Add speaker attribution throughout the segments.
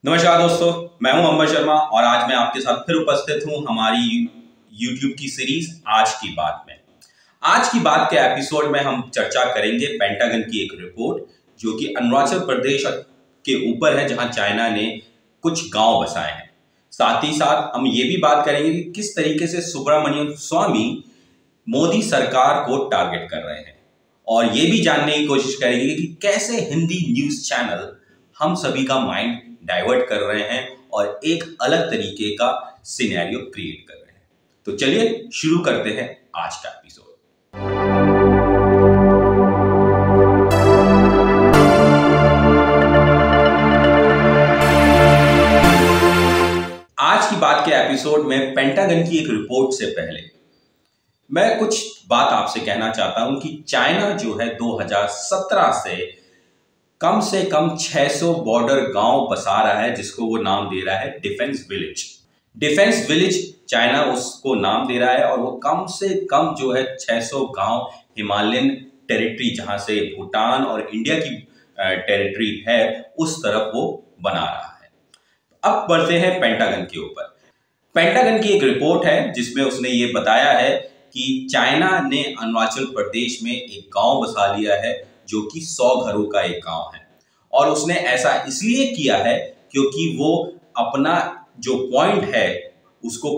Speaker 1: नमस्कार दोस्तों, मैं हूं अंबर शर्मा और आज मैं आपके साथ फिर उपस्थित हूं हमारी YouTube की सीरीज आज की बात में। आज की बात के एपिसोड में हम चर्चा करेंगे पेंटागन की एक रिपोर्ट जो कि अरुणाचल प्रदेश के ऊपर है, जहां चाइना ने कुछ गांव बसाए हैं। साथ ही साथ हम ये भी बात करेंगे कि किस तरीके से सुब्रमण्यम स्वामी मोदी सरकार को टारगेट कर रहे हैं, और ये भी जानने की कोशिश करेंगे कि कैसे हिंदी न्यूज चैनल हम सभी का माइंड डाइवर्ट कर रहे हैं और एक अलग तरीके का सिनेरियो क्रिएट कर रहे हैं। तो चलिए शुरू करते हैं आज का एपिसोड। आज की बात के एपिसोड में पेंटागन की एक रिपोर्ट से पहले मैं कुछ बात आपसे कहना चाहता हूं कि चाइना जो है 2017 से कम 600 बॉर्डर गांव बसा रहा है, जिसको वो नाम दे रहा है defence village. Defence village China उसको नाम दे रहा है, और वो कम से कम जो है 600 गांव हिमालयन टेरिटरी, जहां से भूटान और इंडिया की टेरिटरी है, उस तरफ वो बना रहा है। अब बढ़ते हैं पेंटागन के ऊपर। पेंटागन की एक रिपोर्ट है जिसमें उसने ये बताया है कि चाइना ने अरुणाचल प्रदेश में एक गांव बसा लिया है जो कि 100 घरों का एक गांव है, और उसने ऐसा इसलिए किया है क्योंकि वो अपना जो पॉइंट है उसको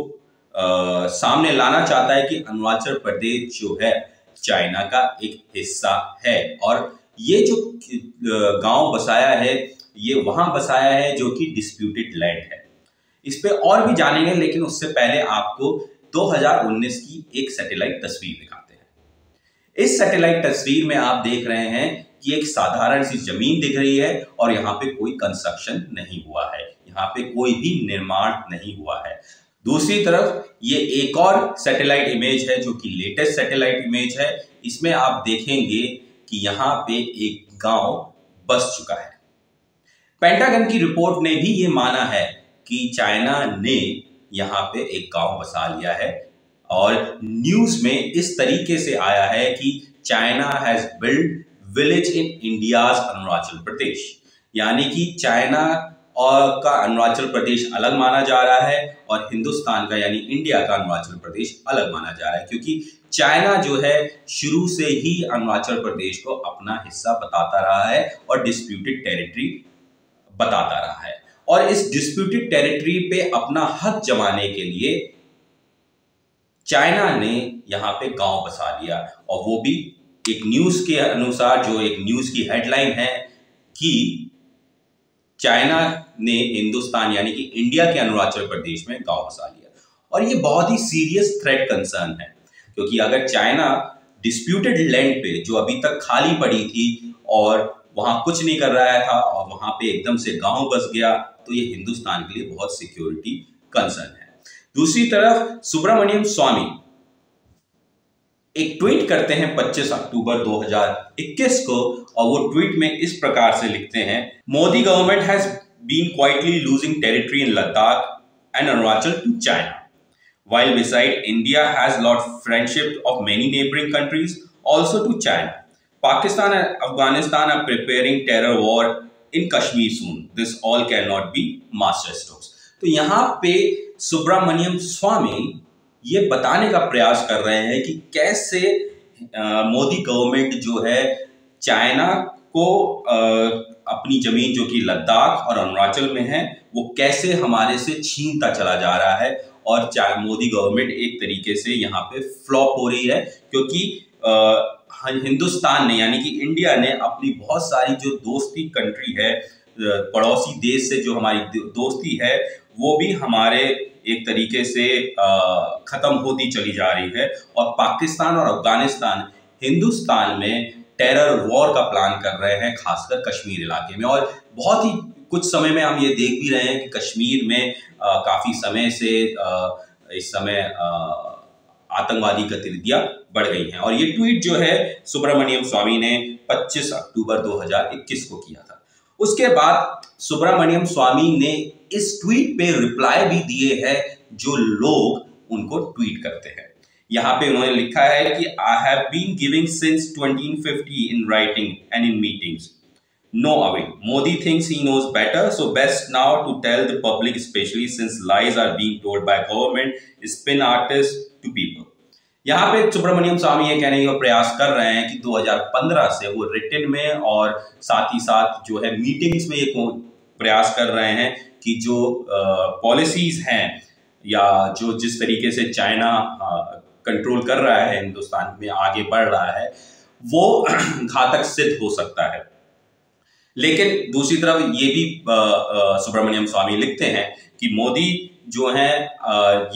Speaker 1: सामने लाना चाहता है कि अरुणाचल प्रदेश जो है चाइना का एक हिस्सा है, और ये जो गांव बसाया है ये वहां बसाया है जो कि डिस्प्यूटेड लैंड है। इस पे और भी जानेंगे, लेकिन उससे पहले आपको 2019 की एक सैटेलाइट तस्वीर दिखाते हैं। इस सैटेलाइट तस्वीर में आप देख रहे हैं कि एक साधारण सी जमीन दिख रही है, और यहाँ पे कोई कंस्ट्रक्शन नहीं हुआ है, यहाँ पे कोई भी निर्माण नहीं हुआ है। दूसरी तरफ ये एक और सैटेलाइट इमेज है जो कि लेटेस्ट सैटेलाइट इमेज है। इसमें आप देखेंगे कि यहाँ पे एक गांव बस चुका है। पेंटागन की रिपोर्ट ने भी ये माना है कि चाइना ने यहाँ पे एक गांव बसा लिया है, और न्यूज में इस तरीके से आया है कि China has build village in India's Arunachal Pradesh, यानी कि चाइना और का अरुणाचल प्रदेश अलग माना जा रहा है और हिंदुस्तान का यानी इंडिया का अरुणाचल प्रदेश अलग माना जा रहा है, क्योंकि चाइना जो है शुरू से ही अरुणाचल प्रदेश को अपना हिस्सा बताता रहा है और डिस्प्यूटेड टेरिटरी बताता रहा है, और इस डिस्प्यूटेड टेरिटरी पे अपना हक जमाने के लिए चाइना ने यहां पे गांव बसा लिया। और वो भी एक न्यूज के अनुसार, जो एक न्यूज की हेडलाइन है कि चाइना ने हिंदुस्तान यानी कि इंडिया के अरुणाचल प्रदेश में गांव बसा लिया। और ये बहुत ही सीरियस थ्रेट कंसर्न है, क्योंकि अगर चाइना डिस्प्यूटेड लैंड पे जो अभी तक खाली पड़ी थी और वहां कुछ नहीं कर रहा था और वहां पे एकदम से गांव बस गया, तो ये हिंदुस्तान के लिए बहुत सिक्योरिटी कंसर्न है। दूसरी तरफ सुब्रमण्यम स्वामी एक ट्वीट करते हैं 25 अक्टूबर 2021 को, और वो ट्वीट में इस प्रकार से लिखते हैं, Modi government has been quietly losing territory in Ladakh and Arunachal to China, while beside India has lost friendship of many neighboring countries also to China. Pakistan and Afghanistan are preparing terror war in Kashmir soon. This all cannot be master strokes. तो यहाँ पे सुब्रमण्यम स्वामी ये बताने का प्रयास कर रहे हैं कि कैसे मोदी गवर्नमेंट जो है चाइना को अपनी जमीन जो कि लद्दाख और अरुणाचल में है वो कैसे हमारे से छीनता चला जा रहा है, और मोदी गवर्नमेंट एक तरीके से यहाँ पे फ्लॉप हो रही है, क्योंकि हिंदुस्तान ने यानी कि इंडिया ने अपनी बहुत सारी जो दोस्ती कंट्री है, पड़ोसी देश से जो हमारी दोस्ती है, वो भी हमारे एक तरीके से खत्म होती चली जा रही है, और पाकिस्तान और अफगानिस्तान हिंदुस्तान में टेरर वॉर का प्लान कर रहे हैं, खासकर कश्मीर इलाके में। और बहुत ही कुछ समय में हम ये देख भी रहे हैं कि कश्मीर में काफी समय से इस समय आतंकवादी गतिविधियां बढ़ गई हैं। और ये ट्वीट जो है सुब्रमण्यम स्वामी ने 25 अक्टूबर 2021 को किया था। उसके बाद सुब्रमण्यम स्वामी ने इस ट्वीट पे रिप्लाई भी दिए हैं जो लोग उनको ट्वीट करते हैं। यहाँ पे उन्होंने लिखा है कि I have been giving since 2050 in writing and in meetings, No away. Modi thinks he knows better, so best now to tell the public, especially since lies are being told by government, spin artists to people. यहाँ पे सुब्रमण्यम स्वामी ये कहने का प्रयास कर रहे हैं कि 2015 से वो रिटन में और साथ ही साथ जो है मीटिंग्स में ये प्रयास कर रहे हैं कि जो पॉलिसीज हैं या जो जिस तरीके से चाइना कंट्रोल कर रहा है हिंदुस्तान में आगे बढ़ रहा है वो घातक सिद्ध हो सकता है। लेकिन दूसरी तरफ ये भी सुब्रमण्यम स्वामी लिखते हैं कि मोदी जो है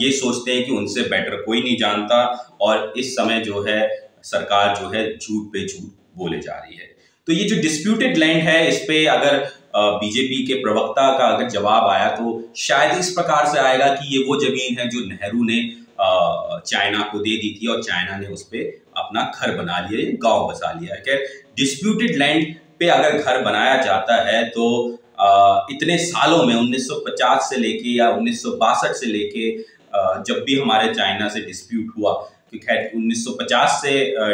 Speaker 1: ये सोचते हैं कि उनसे बेटर कोई नहीं जानता और इस समय जो है सरकार जो है झूठ पे झूठ बोले जा रही है। तो ये जो डिस्प्यूटेड लैंड है इस पे अगर बीजेपी के प्रवक्ता का अगर जवाब आया तो शायद इस प्रकार से आएगा कि ये वो जमीन है जो नेहरू ने चाइना को दे दी थी और चाइना ने उस पर अपना घर बना लिया, गांव बसा लिया है। डिस्प्यूटेड लैंड पे अगर घर बनाया जाता है तो इतने सालों में 1950 से लेके या 1962 से लेके जब भी हमारे चाइना से डिस्प्यूट हुआ, कि खैर 1950 से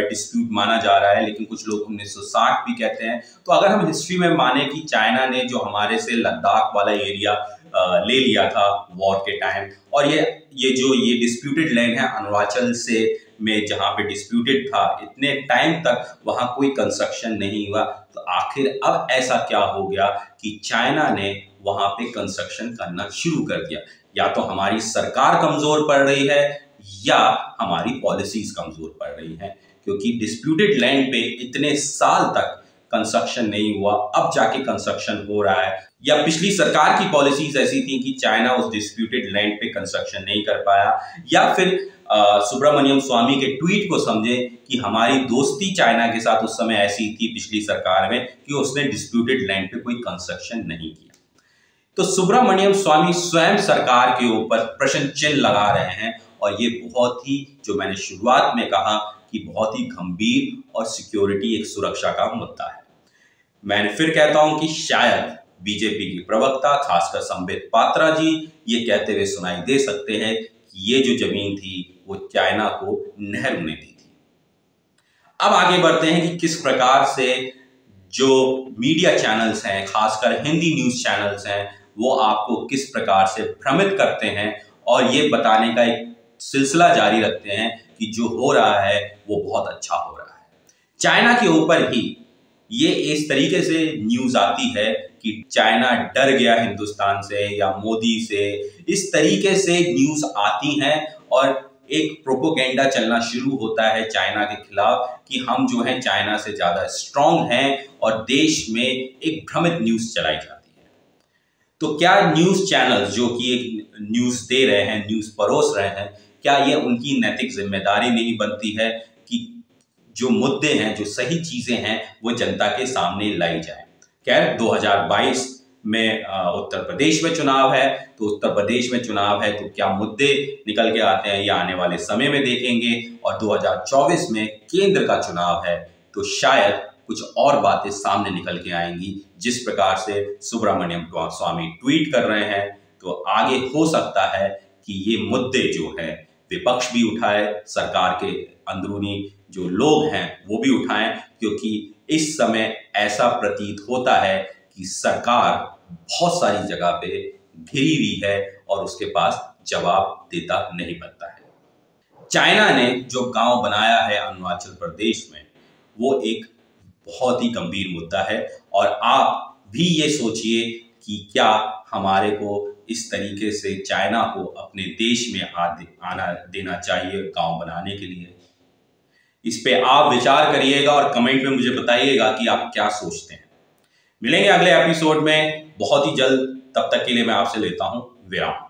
Speaker 1: डिस्प्यूट माना जा रहा है लेकिन कुछ लोग 1960 भी कहते हैं। तो अगर हम हिस्ट्री में माने कि चाइना ने जो हमारे से लद्दाख वाला एरिया ले लिया था वॉर के टाइम, और ये डिस्प्यूटेड लैंड है अरुणाचल से में जहाँ पे डिस्प्यूटेड था, इतने टाइम तक वहाँ कोई कंस्ट्रक्शन नहीं हुआ, तो आखिर अब ऐसा क्या हो गया कि चाइना ने वहाँ पे कंस्ट्रक्शन करना शुरू कर दिया? या तो हमारी सरकार कमजोर पड़ रही है या हमारी पॉलिसीज कमजोर पड़ रही हैं, क्योंकि डिस्प्यूटेड लैंड पे इतने साल तक कंस्ट्रक्शन नहीं हुआ, अब जाके कंस्ट्रक्शन हो रहा है। या पिछली सरकार की पॉलिसीज ऐसी थी कि चाइना उस डिस्प्यूटेड लैंड पे कंस्ट्रक्शन नहीं कर पाया, या फिर सुब्रमण्यम स्वामी के ट्वीट को समझे कि हमारी दोस्ती चाइना के साथ उस समय ऐसी थी पिछली सरकार में कि उसने डिस्प्यूटेड लैंड पे कोई कंस्ट्रक्शन नहीं किया। तो सुब्रमण्यम स्वामी स्वयं सरकार के ऊपर प्रश्न चिन्ह लगा रहे हैं और ये बहुत ही, जो मैंने शुरुआत में कहा कि बहुत ही गंभीर और सिक्योरिटी एक सुरक्षा का मुद्दा है। मैं फिर कहता हूं कि शायद बीजेपी की प्रवक्ता खासकर संबित पात्रा जी ये कहते हुए सुनाई दे सकते हैं कि ये जो जमीन थी वो चाइना को नेहरू ने दी थी। अब आगे बढ़ते हैं कि किस प्रकार से जो मीडिया चैनल्स हैं, खासकर हिंदी न्यूज चैनल्स हैं, वो आपको किस प्रकार से भ्रमित करते हैं और ये बताने का एक सिलसिला जारी रखते हैं कि जो हो रहा है वो बहुत अच्छा हो रहा है। चाइना के ऊपर ही ये इस तरीके से न्यूज आती है कि चाइना डर गया हिंदुस्तान से या मोदी से, इस तरीके से न्यूज आती हैं और एक प्रोपोगेंडा चलना शुरू होता है चाइना के खिलाफ कि हम जो हैं चाइना से ज्यादा स्ट्रांग हैं और देश में एक भ्रमित न्यूज चलाई जाती है। तो क्या न्यूज चैनल्स जो कि एक न्यूज दे रहे हैं, न्यूज परोस रहे हैं, क्या ये उनकी नैतिक जिम्मेदारी नहीं बनती है कि जो मुद्दे हैं, जो सही चीजें हैं, वो जनता के सामने लाई जाए? खैर 2022 में उत्तर प्रदेश में चुनाव है, तो उत्तर प्रदेश में चुनाव है तो क्या मुद्दे निकल के आते हैं ये आने वाले समय में देखेंगे, और 2024 में केंद्र का चुनाव है तो शायद कुछ और बातें सामने निकल के आएंगी। जिस प्रकार से सुब्रमण्यम स्वामी ट्वीट कर रहे हैं तो आगे हो सकता है कि ये मुद्दे जो है विपक्ष भी उठाए, सरकार के अंदरूनी जो लोग हैं वो भी उठाएं, क्योंकि इस समय ऐसा प्रतीत होता है कि सरकार बहुत सारी जगह पे घिरी हुई है और उसके पास जवाब देता नहीं बनता है। चाइना ने जो गांव बनाया है अरुणाचल प्रदेश में वो एक बहुत ही गंभीर मुद्दा है, और आप भी ये सोचिए कि क्या हमारे को इस तरीके से चाइना को अपने देश में आना देना चाहिए गांव बनाने के लिए? इस पे आप विचार करिएगा और कमेंट में मुझे बताइएगा कि आप क्या सोचते हैं। मिलेंगे अगले एपिसोड में बहुत ही जल्द, तब तक के लिए मैं आपसे लेता हूं विराम।